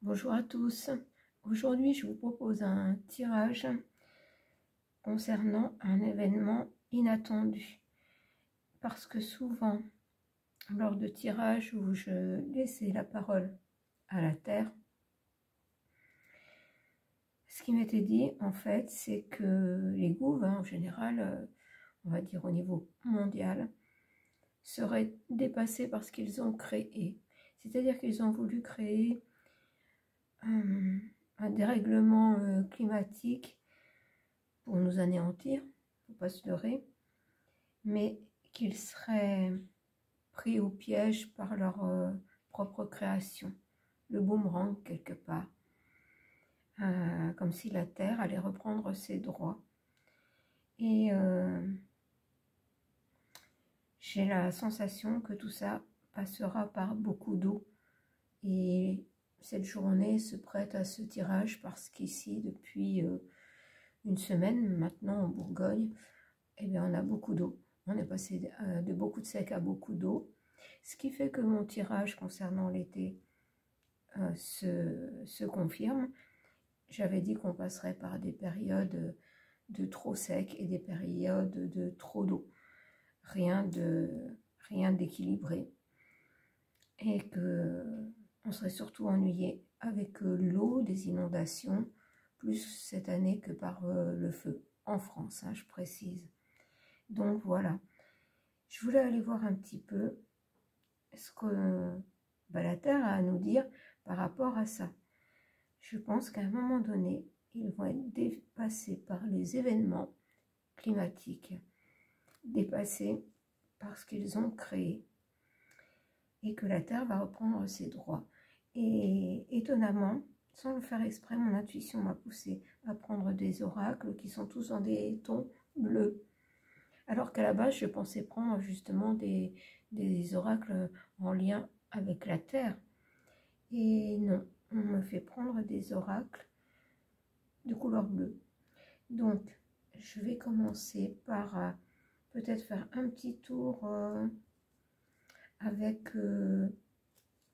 Bonjour à tous. Aujourd'hui, je vous propose un tirage concernant un événement inattendu. Parce que souvent, lors de tirages où je laissais la parole à la Terre, ce qui m'était dit, en fait, c'est que les gouvernements, en général, on va dire au niveau mondial, seraient dépassés par ce qu'ils ont créé. C'est-à-dire qu'ils ont voulu créer un dérèglement climatique pour nous anéantir, faut pas se leurrer, mais qu'ils seraient pris au piège par leur propre création, le boomerang quelque part, comme si la Terre allait reprendre ses droits. Et j'ai la sensation que tout ça passera par beaucoup d'eau. Et cette journée se prête à ce tirage parce qu'ici, depuis une semaine maintenant en Bourgogne, eh bien, on a beaucoup d'eau. On est passé de beaucoup de sec à beaucoup d'eau. Ce qui fait que mon tirage concernant l'été se confirme. J'avais dit qu'on passerait par des périodes de trop sec et des périodes de trop d'eau. Rien d'équilibré. Et que on serait surtout ennuyé avec l'eau des inondations, plus cette année que par le feu, en France, hein, je précise. Donc voilà, je voulais aller voir un petit peu ce que la Terre a à nous dire par rapport à ça. Je pense qu'à un moment donné, ils vont être dépassés par les événements climatiques, dépassés par ce qu'ils ont créé, et que la Terre va reprendre ses droits. Et étonnamment, sans le faire exprès, mon intuition m'a poussé à prendre des oracles qui sont tous dans des tons bleus. Alors qu'à la base, je pensais prendre justement des oracles en lien avec la Terre. Et non, on me fait prendre des oracles de couleur bleue. Donc, je vais commencer par peut-être faire un petit tour avec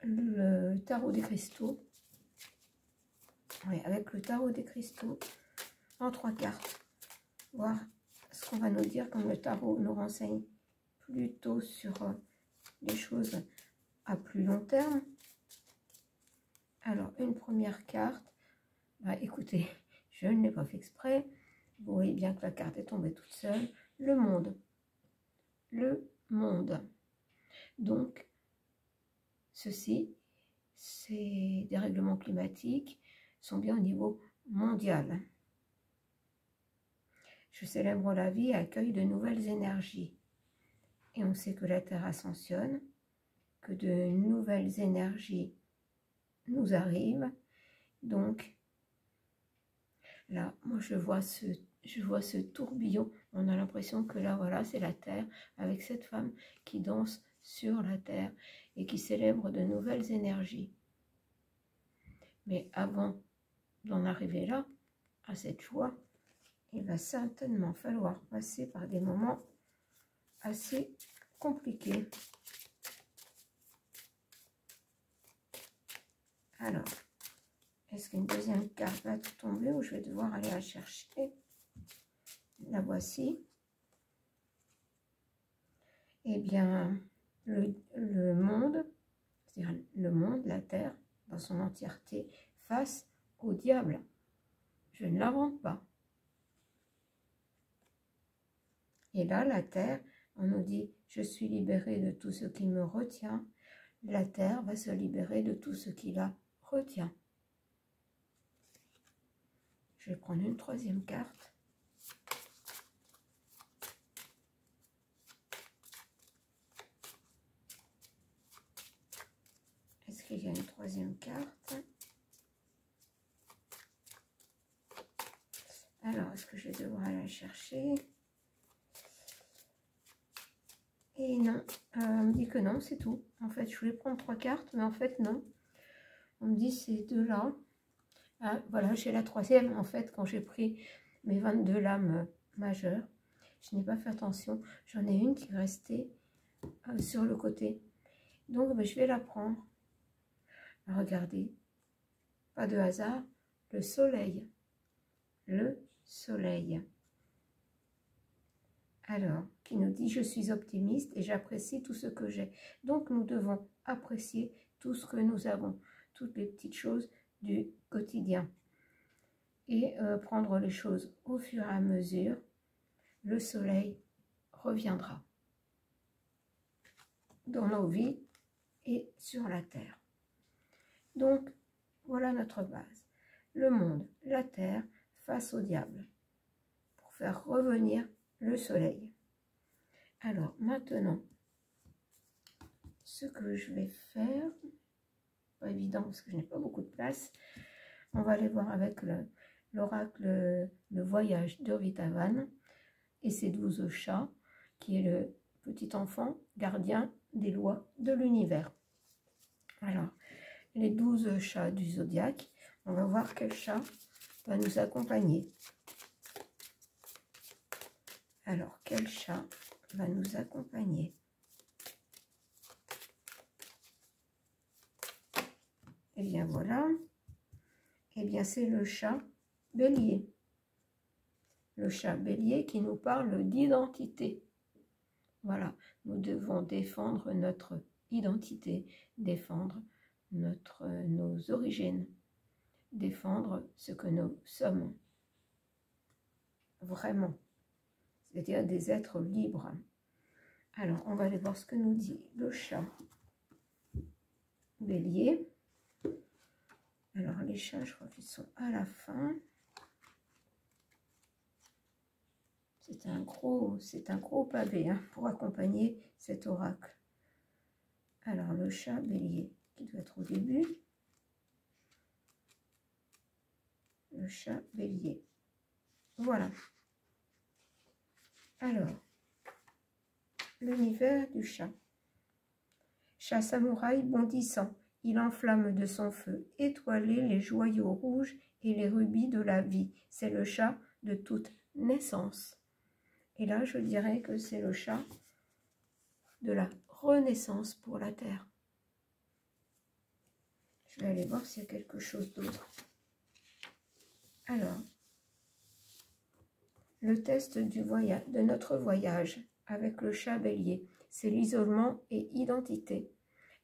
le tarot des cristaux. Oui, avec le tarot des cristaux en 3 cartes. Voir ce qu'on va nous dire, comme le tarot nous renseigne plutôt sur les choses à plus long terme. Alors, une première carte. Écoutez, je ne l'ai pas fait exprès. Vous voyez bien que la carte est tombée toute seule. Le monde. Le monde. Donc, ceci, ces dérèglements climatiques sont bien au niveau mondial. Je célèbre la vie et accueille de nouvelles énergies. Et on sait que la Terre ascensionne, que de nouvelles énergies nous arrivent. Donc, là, moi je vois ce tourbillon. On a l'impression que là, voilà, c'est la Terre avec cette femme qui danse sur la Terre et qui célèbre de nouvelles énergies. Mais avant d'en arriver là, à cette joie, il va certainement falloir passer par des moments assez compliqués. Alors, est-ce qu'une deuxième carte va tomber ou je vais devoir aller la chercher? La voici. Eh bien, le monde, c'est-à-dire le monde, la Terre, dans son entièreté, face au diable. Je ne l'invente pas. Et là, la Terre, on nous dit, je suis libérée de tout ce qui me retient. La Terre va se libérer de tout ce qui la retient. Je vais prendre une troisième carte. Est-ce qu'il y a une troisième carte? Alors, est-ce que je vais devoir aller la chercher? Et non, on me dit que non, c'est tout. En fait, je voulais prendre 3 cartes, mais en fait, non. On me dit ces deux-là. Ah, voilà, j'ai la troisième. En fait, quand j'ai pris mes 22 lames majeures, je n'ai pas fait attention. J'en ai une qui est restée sur le côté. Donc, je vais la prendre. Regardez. pas de hasard, le soleil. Le soleil. Alors, qui nous dit « Je suis optimiste et j'apprécie tout ce que j'ai ». Donc, nous devons apprécier tout ce que nous avons, toutes les petites choses du quotidien. Et prendre les choses au fur et à mesure, le soleil reviendra dans nos vies et sur la terre. Donc, voilà notre base. Le monde, la terre, face au diable, pour faire revenir le soleil. Alors, maintenant, ce que je vais faire, pas évident parce que je n'ai pas beaucoup de place, on va aller voir avec l'oracle Le Voyage de Rita Van et ses 12 chats, qui est le petit enfant gardien des lois de l'univers. Alors, les 12 chats du zodiaque, on va voir quel chat va nous accompagner. Alors, quel chat va nous accompagner? Eh bien, voilà. Eh bien, c'est le chat bélier. Le chat bélier qui nous parle d'identité. Voilà, nous devons défendre notre identité, défendre nos origines, défendre ce que nous sommes vraiment, c'est-à-dire des êtres libres. Alors, on va aller voir ce que nous dit le chat bélier. Alors, les chats, je crois qu'ils sont à la fin. C'est un gros pavé hein, pour accompagner cet oracle. Alors, le chat bélier, qui doit être au début. Le chat bélier. Voilà. Alors, l'univers du chat. Chat samouraï bondissant, il enflamme de son feu étoilé les joyaux rouges et les rubis de la vie. C'est le chat de toute naissance. Et là, je dirais que c'est le chat de la renaissance pour la Terre. Je vais aller voir s'il y a quelque chose d'autre. Alors, le test de notre voyage avec le chat bélier, c'est l'isolement et identité.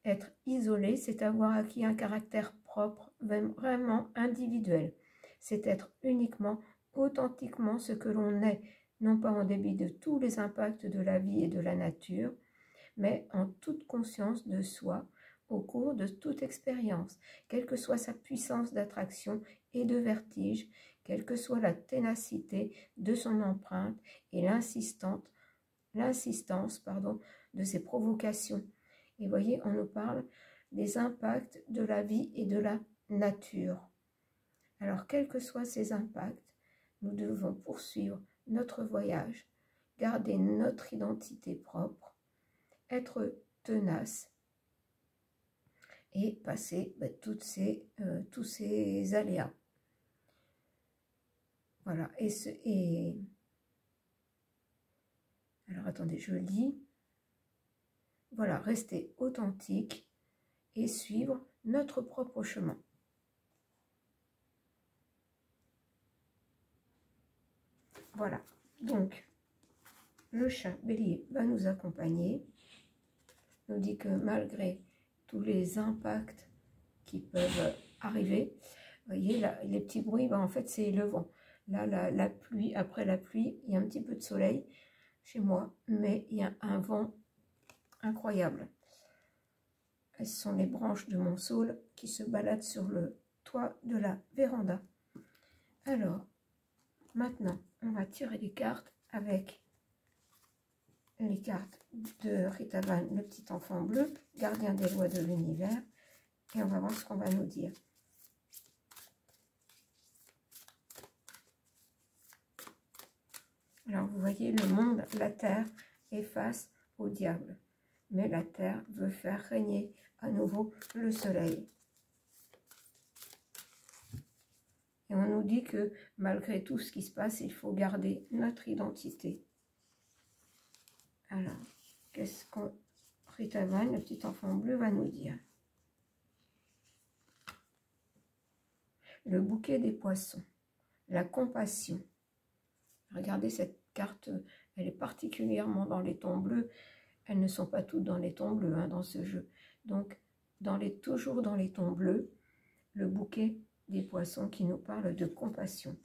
Être isolé, c'est avoir acquis un caractère propre, vraiment individuel. C'est être uniquement, authentiquement ce que l'on est, non pas en débit de tous les impacts de la vie et de la nature, mais en toute conscience de soi au cours de toute expérience, quelle que soit sa puissance d'attraction et de vertige, quelle que soit la ténacité de son empreinte et l'insistance de ses provocations. Et voyez, on nous parle des impacts de la vie et de la nature. Alors, quels que soient ces impacts, nous devons poursuivre notre voyage, garder notre identité propre, être tenace et passer tous ces aléas. Voilà. Alors, attendez, je lis. Voilà, rester authentique et suivre notre propre chemin. Voilà, donc le chat bélier va nous accompagner, nous dit que malgré tous les impacts qui peuvent arriver, vous voyez, là, les petits bruits, en fait c'est le vent. Là, la pluie, après la pluie, il y a un petit peu de soleil chez moi, mais il y a un vent incroyable. Ce sont les branches de mon saule qui se baladent sur le toit de la véranda. Alors, maintenant, on va tirer les cartes avec les cartes de Rita Van, le petit enfant bleu, gardien des lois de l'univers. Et on va voir ce qu'on va nous dire. Alors, vous voyez, le monde, la terre, est face au diable. Mais la terre veut faire régner à nouveau le soleil. Et on nous dit que malgré tout ce qui se passe, il faut garder notre identité. Alors, qu'est-ce qu'on Rita Van, le petit enfant bleu, va nous dire? Le bouquet des poissons, la compassion. Regardez cette carte, elle est particulièrement dans les tons bleus. Elles ne sont pas toutes dans les tons bleus hein, dans ce jeu. Donc, toujours dans les tons bleus, le bouquet des poissons qui nous parle de compassion.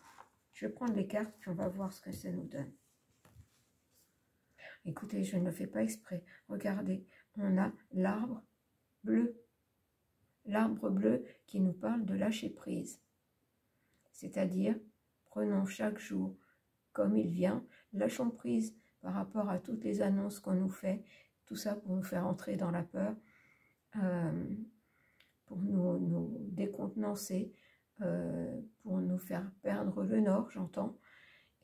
Je vais prendre les cartes puis on va voir ce que ça nous donne. Écoutez, je ne le fais pas exprès. Regardez, on a l'arbre bleu. L'arbre bleu qui nous parle de lâcher prise. C'est-à-dire, prenons chaque jour comme il vient, lâchons prise par rapport à toutes les annonces qu'on nous fait, tout ça pour nous faire entrer dans la peur, pour nous décontenancer, pour nous faire perdre le nord, j'entends,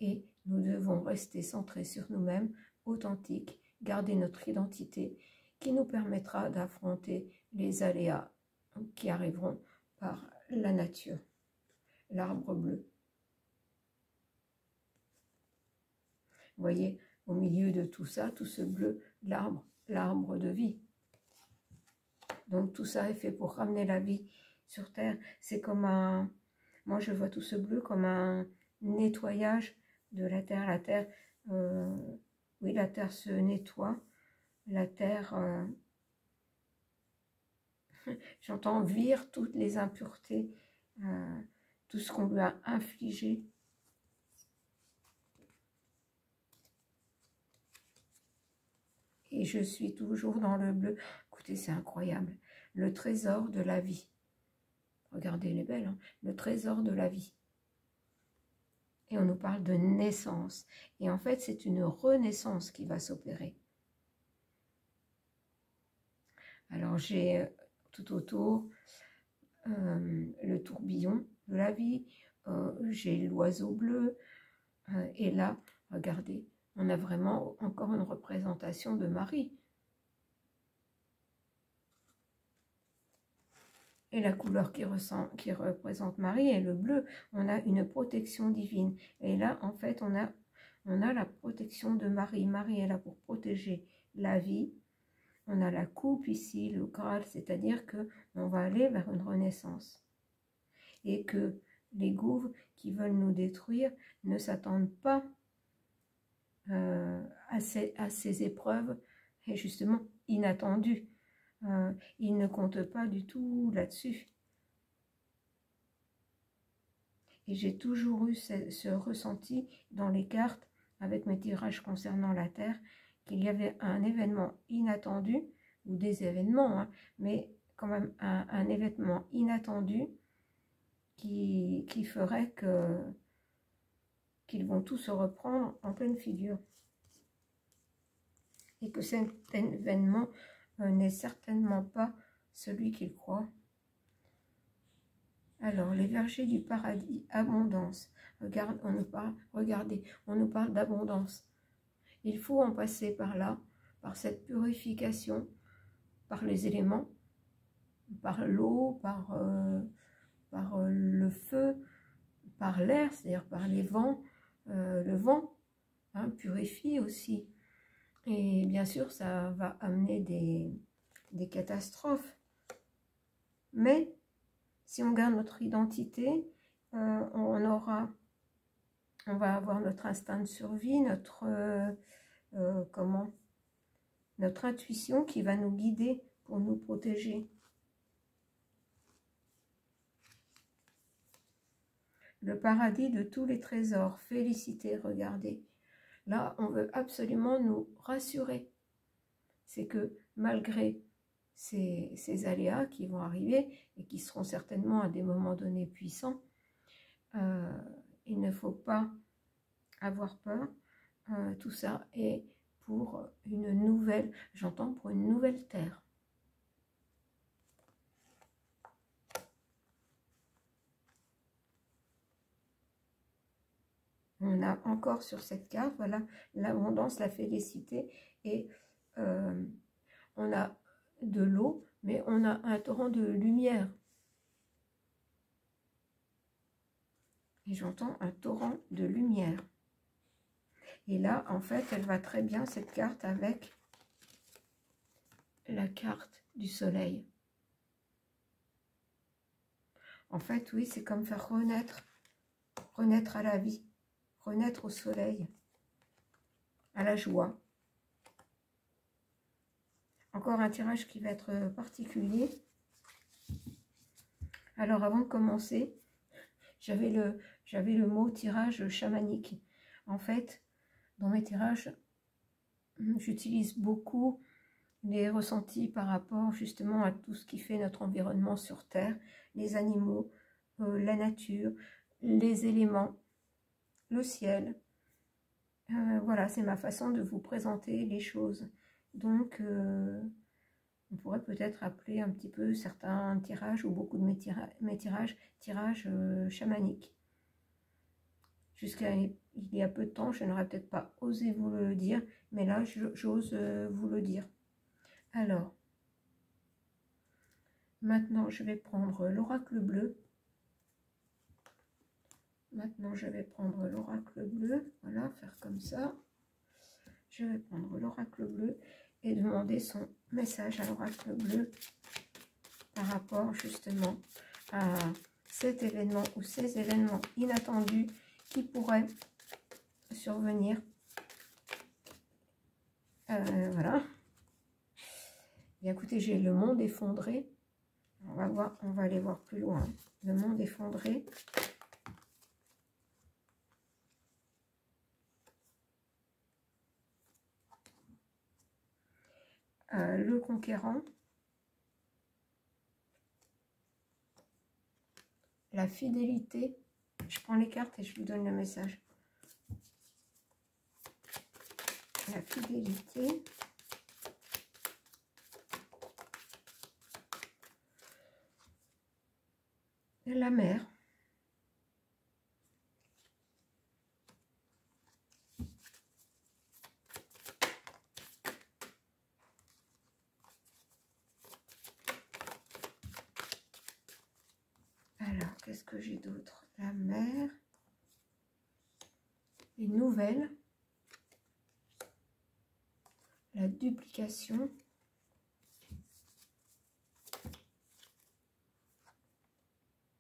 et nous devons rester centrés sur nous-mêmes, authentiques, garder notre identité qui nous permettra d'affronter les aléas qui arriveront par la nature, l'arbre bleu. Vous voyez, au milieu de tout ça, tout ce bleu, l'arbre de vie. Donc tout ça est fait pour ramener la vie sur Terre. C'est comme un... Moi je vois tout ce bleu comme un nettoyage de la Terre. La Terre, oui, la Terre se nettoie. La Terre, j'entends, vire toutes les impuretés, tout ce qu'on lui a infligé. Et je suis toujours dans le bleu. Écoutez, c'est incroyable. Le trésor de la vie. Regardez, elle est belle, hein? Le trésor de la vie. Et on nous parle de naissance. Et en fait, c'est une renaissance qui va s'opérer. Alors, j'ai tout autour le tourbillon de la vie. J'ai l'oiseau bleu. Et là, regardez, on a vraiment encore une représentation de Marie. Et la couleur qui représente Marie est le bleu. On a une protection divine. Et là, en fait, on a la protection de Marie. Marie est là pour protéger la vie. On a la coupe ici, le Graal, c'est-à-dire qu'on va aller vers une renaissance. Et que les gouffres qui veulent nous détruire ne s'attendent pas à ces épreuves, et justement inattendues. Ils ne comptent pas du tout là-dessus. Et j'ai toujours eu ce ressenti dans les cartes, avec mes tirages concernant la Terre, qu'il y avait un événement inattendu, ou des événements, hein, mais quand même un événement inattendu qui ferait qu'ils vont tous se reprendre en pleine figure. Et que cet événement n'est certainement pas celui qu'ils croient. Alors, les vergers du paradis, abondance. Regardez, on nous parle d'abondance. Il faut en passer par là, par cette purification, par les éléments, par l'eau, par le feu, par l'air, c'est-à-dire par les vents. Le vent hein, purifie aussi. Et bien sûr, ça va amener des catastrophes. Mais si on garde notre identité, on va avoir notre instinct de survie, notre intuition qui va nous guider pour nous protéger. Le paradis de tous les trésors, félicité, regardez. Là, on veut absolument nous rassurer. C'est que malgré ces aléas qui vont arriver et qui seront certainement à des moments donnés puissants, il ne faut pas avoir peur. Tout ça est pour une nouvelle, j'entends pour une nouvelle terre. On a encore sur cette carte, voilà, l'abondance, la félicité, et on a de l'eau, mais on a un torrent de lumière. Et j'entends un torrent de lumière. Et là, en fait, elle va très bien, cette carte, avec la carte du soleil. En fait, oui, c'est comme faire renaître, renaître à la vie, renaître au soleil, à la joie. Encore un tirage qui va être particulier. Alors, avant de commencer, j'avais le mot tirage chamanique. En fait, dans mes tirages, j'utilise beaucoup les ressentis par rapport justement à tout ce qui fait notre environnement sur Terre, les animaux, la nature, les éléments, le ciel. Voilà, c'est ma façon de vous présenter les choses. Donc, on pourrait peut-être appeler un petit peu certains tirages ou beaucoup de mes tirages chamaniques. Jusqu'à il y a peu de temps, je n'aurais peut-être pas osé vous le dire, mais là, j'ose vous le dire. Alors, maintenant, je vais prendre l'oracle bleu. Maintenant, je vais prendre l'oracle bleu. Voilà, faire comme ça. Je vais prendre l'oracle bleu et demander son message à l'oracle bleu par rapport justement à cet événement ou ces événements inattendus qui pourraient survenir. Voilà. Et écoutez, j'ai le monde effondré. On va voir, on va aller voir plus loin. Le monde effondré. Le conquérant. La fidélité. Je prends les cartes et je vous donne le message. La fidélité. Et la mer. Alors, qu'est-ce que j'ai d'autre? La mer. Les nouvelles. La duplication.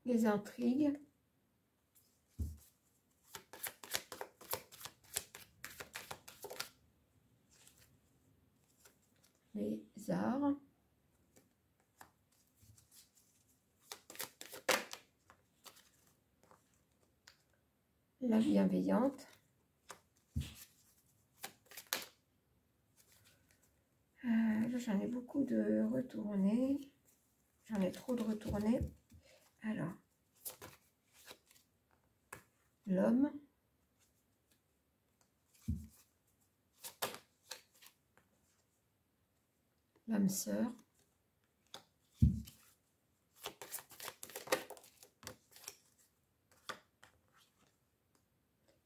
Les intrigues. Les arts. La bienveillante. Là, j'en ai beaucoup de retournés. J'en ai trop de retournés. Alors, l'homme. L'âme sœur.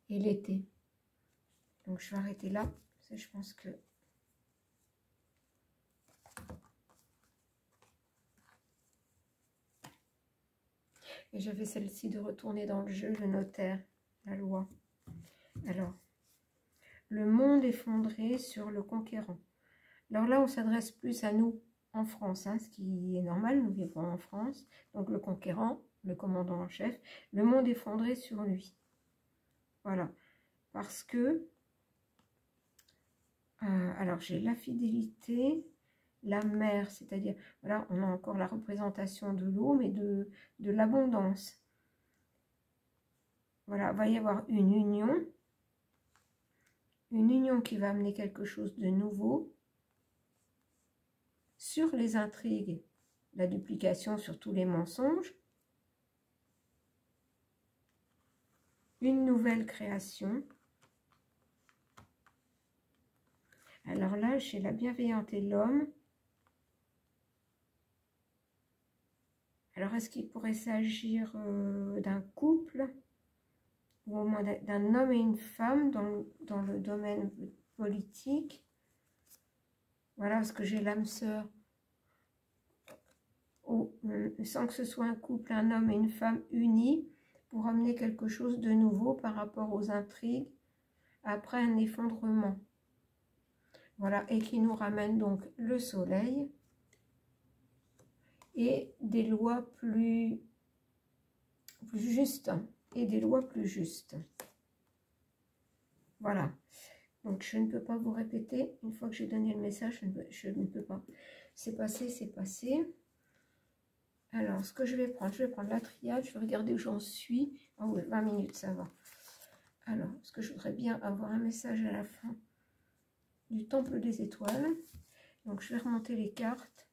Et l'été. Donc, je vais arrêter là. Parce que je pense que... Et j'avais celle-ci de retourner dans le jeu, le notaire, la loi. Alors, le monde effondré sur le conquérant. Alors là, on s'adresse plus à nous en France, hein, ce qui est normal, nous vivons en France. Donc le conquérant, le commandant en chef, le monde effondré sur lui. Voilà, parce que, alors j'ai la fidélité, la mer, c'est-à-dire, voilà, on a encore la représentation de l'eau, mais de l'abondance. Voilà, il va y avoir une union qui va amener quelque chose de nouveau sur les intrigues, la duplication sur tous les mensonges, une nouvelle création. Alors là, j'ai la bienveillante et l'homme. Alors, est-ce qu'il pourrait s'agir d'un couple, ou au moins d'un homme et une femme dans le domaine politique? Voilà, parce que j'ai l'âme sœur, sans que ce soit un couple, un homme et une femme unis, pour amener quelque chose de nouveau par rapport aux intrigues, après un effondrement. Voilà, et qui nous ramène donc le soleil et des lois plus plus justes et des lois plus justes. Voilà. Donc, je ne peux pas vous répéter. Une fois que j'ai donné le message, je ne peux pas. C'est passé, c'est passé. Alors, ce que je vais prendre la triade. Je vais regarder où j'en suis. Ah oui, 20 minutes, ça va. Alors, parce que je voudrais bien avoir un message à la fin du Temple des Étoiles. Donc, je vais remonter les cartes.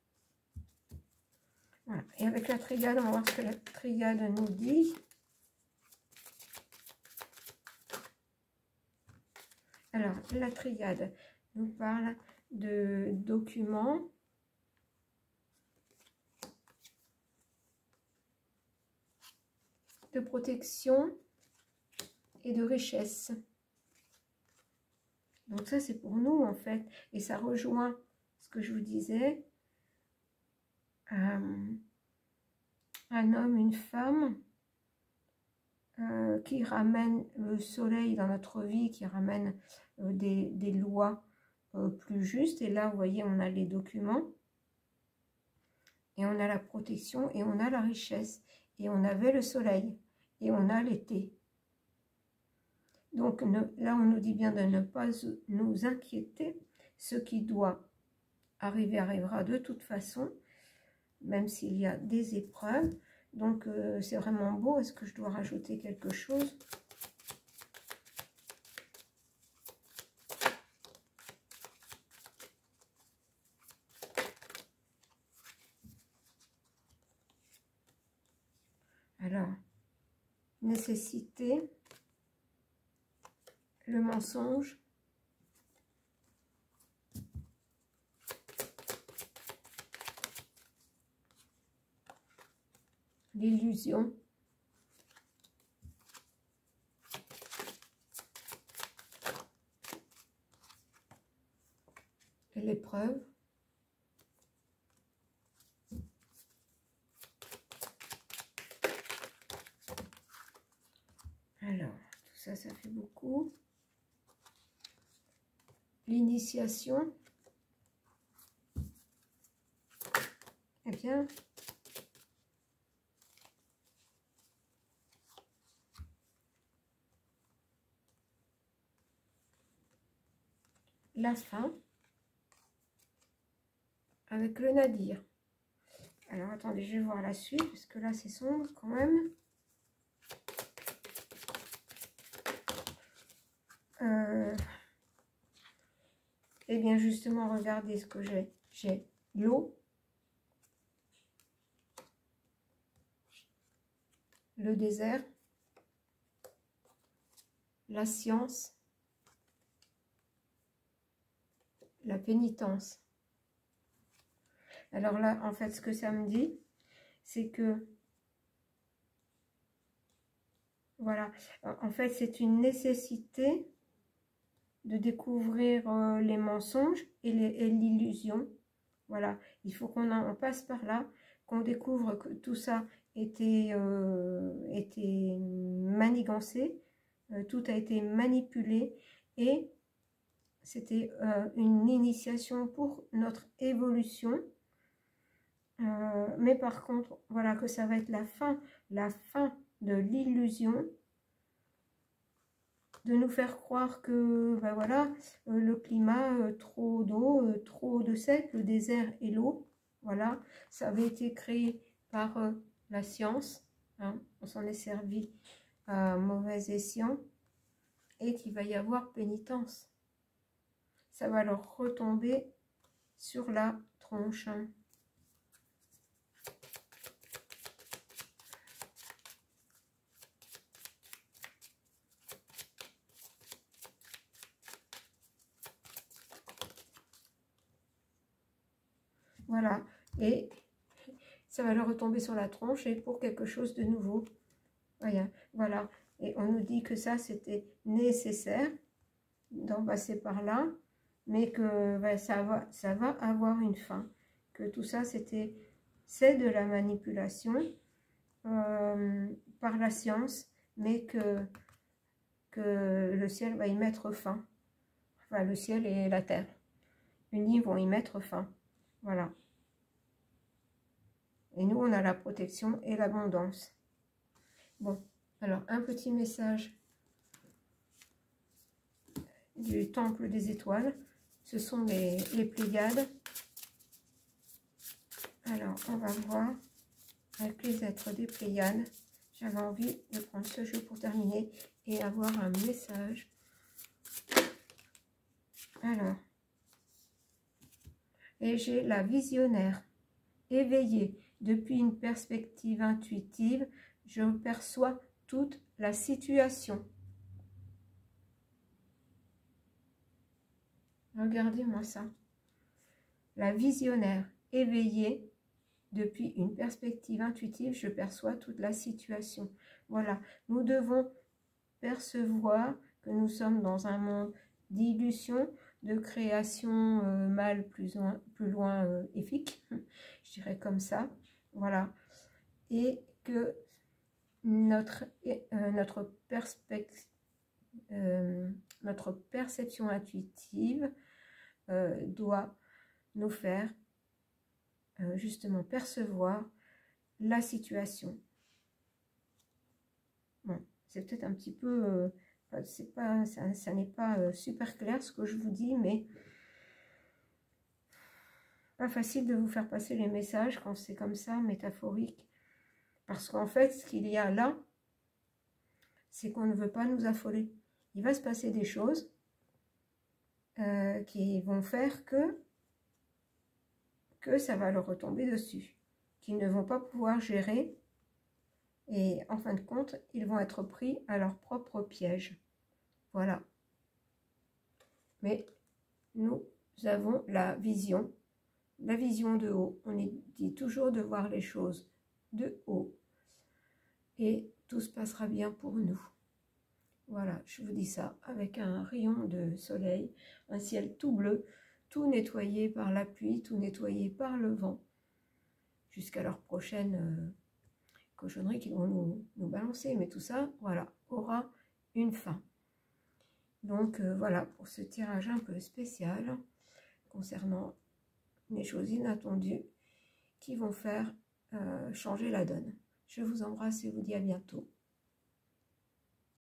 Voilà. Et avec la triade, on va voir ce que la triade nous dit. Alors, la triade nous parle de documents, de protection et de richesse. Donc ça, c'est pour nous, en fait. Et ça rejoint ce que je vous disais. Un homme, une femme qui ramène le soleil dans notre vie, qui ramène des lois plus justes. Et là, vous voyez, on a les documents. Et on a la protection et on a la richesse. Et on avait le soleil. Et on a l'été. Donc là, on nous dit bien de ne pas nous inquiéter. Ce qui doit arriver arrivera de toute façon, même s'il y a des épreuves. Donc, c'est vraiment beau. Est-ce que je dois rajouter quelque chose? Alors, nécessité, le mensonge, l'illusion, l'épreuve, alors, tout ça, ça fait beaucoup. L'initiation, eh bien, la fin, avec le nadir. Alors, attendez, je vais voir la suite, parce que là, c'est sombre quand même. Eh bien, justement, regardez ce que j'ai. J'ai l'eau, le désert, la science, la pénitence. Alors là, en fait, ce que ça me dit, c'est que, voilà, en fait, c'est une nécessité de découvrir les mensonges et l'illusion. Voilà, il faut qu'on passe par là, qu'on découvre que tout ça était manigancé, tout a été manipulé et c'était une initiation pour notre évolution. Mais par contre, voilà que ça va être la fin de l'illusion, de nous faire croire que ben voilà, le climat, trop d'eau, trop de sec, le désert et l'eau, voilà, ça avait été créé par la science, hein, on s'en est servi à mauvais escient, et qu'il va y avoir pénitence. Ça va leur retomber sur la tronche. Voilà, et ça va leur retomber sur la tronche et pour quelque chose de nouveau. Voilà, et on nous dit que ça, c'était nécessaire d'en passer par là, mais que ben, ça va avoir une fin. Que tout ça, c'est de la manipulation par la science, mais que le ciel va y mettre fin. Enfin, le ciel et la terre unis vont y mettre fin. Voilà. Et nous, on a la protection et l'abondance. Bon, alors un petit message du temple des étoiles. Ce sont les Pléiades. Alors, on va voir avec les êtres des Pléiades. J'avais envie de prendre ce jeu pour terminer et avoir un message. Alors, et j'ai la visionnaire. Éveillée depuis une perspective intuitive, je perçois toute la situation. Regardez-moi ça. La visionnaire. Éveillée depuis une perspective intuitive, je perçois toute la situation. Voilà, nous devons percevoir que nous sommes dans un monde d'illusion, de création mal plus loin épique, je dirais comme ça, voilà, et que notre perception intuitive doit nous faire justement percevoir la situation. Bon, c'est peut-être un petit peu, c'est pas, ça n'est pas super clair ce que je vous dis, mais pas facile de vous faire passer les messages quand c'est comme ça, métaphorique. Parce qu'en fait, ce qu'il y a là, c'est qu'on ne veut pas nous affoler. Il va se passer des choses qui vont faire que ça va leur retomber dessus, qu'ils ne vont pas pouvoir gérer, et en fin de compte, ils vont être pris à leur propre piège. Voilà. Mais nous avons la vision de haut. On dit toujours de voir les choses de haut, et tout se passera bien pour nous. Voilà, je vous dis ça avec un rayon de soleil, un ciel tout bleu, tout nettoyé par la pluie, tout nettoyé par le vent, jusqu'à leur prochaine cochonnerie qu'ils vont nous balancer. Mais tout ça, voilà, aura une fin. Donc voilà, pour ce tirage un peu spécial, concernant les choses inattendues qui vont faire changer la donne. Je vous embrasse et vous dis à bientôt.